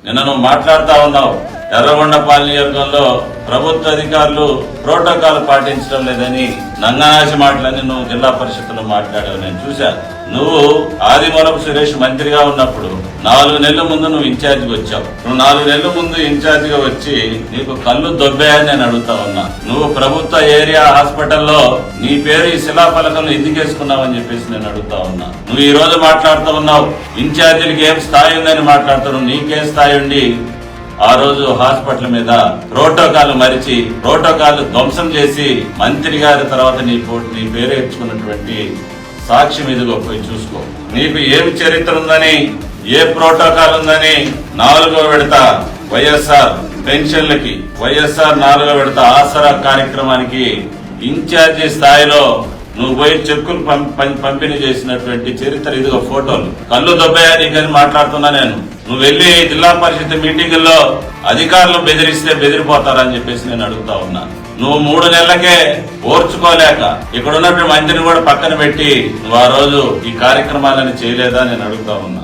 నిన్న నువ్వు మాట్లాడుతా ఉన్నావు ఎర్రగొండపాలెం నియోజకవర్గంలో ప్రభుత్వ అధికారులు ప్రోటోకాల్ పాటించడం లేదని నంగనాశి మాటలని నువ్వు జిల్లా పరిషత్తులో మాట్లాడావు. నేను చూశాను. నువ్వు ఆదిమూలపు సురేష్ మంత్రిగా ఉన్నప్పుడు 4 నెలల ముందు నువ్వు ఇన్ఛార్జిగా వచ్చావు. నువ్వు 4 నెలల ముందు ఇన్ఛార్జిగా వచ్చి నీకు కళ్ళు దొబ్బాయని నేను అడుగుతా ఉన్నా. నువ్వు ప్రభుత్వ ఏరియా హాస్పిటల్లో నీ పేరు ఈ శిలాఫలకంలో ఎందుకేసుకున్నావని చెప్పేసి నేను అడుగుతా ఉన్నా. నువ్వు ఈ రోజు మాట్లాడుతూ ఉన్నావు ఇన్ఛార్జీలకి ఏం స్థాయి ఉందని మాట్లాడుతున్నావు. నీకేం స్థాయి ఉండి ఆ రోజు హాస్పిటల్ మీద ప్రోటోకాల్ మరిచి ప్రోటోకాల్ ధ్వంసం చేసి మంత్రి గారి తర్వాత నీ పేరు ఇచ్చుకున్నటువంటి సాక్షి మీదుగా పోయి చూసుకో. నీకు ఏం చరిత్ర ఉందని, ఏ ప్రోటోకాల్ ఉందని 4వ విడత వైఎస్ఆర్ పెన్షన్లకి, వైఎస్ఆర్ 4వ విడత ఆసరా కార్యక్రమానికి ఇన్ఛార్జి స్థాయిలో నువ్వు పోయి చెక్కులు పంపిణీ చేసినటువంటి చరిత్ర ఇదిగో ఫోటోలు. కళ్ళు దొబ్బాయా నీకని మాట్లాడుతున్నా నేను. నువ్వు వెళ్ళి జిల్లా పరిషత్ మీటింగుల్లో అధికారులు బెదిరిస్తే బెదిరిపోతారని చెప్పేసి నేను అడుగుతా ఉన్నా. నువ్వు 3 నెలలకే ఓర్చుకోలేక ఇక్కడ ఉన్నటువంటి మంత్రిని కూడా పక్కన పెట్టి నువ్వు ఆ రోజు ఈ కార్యక్రమాలను చేయలేదా నేను అడుగుతా ఉన్నా.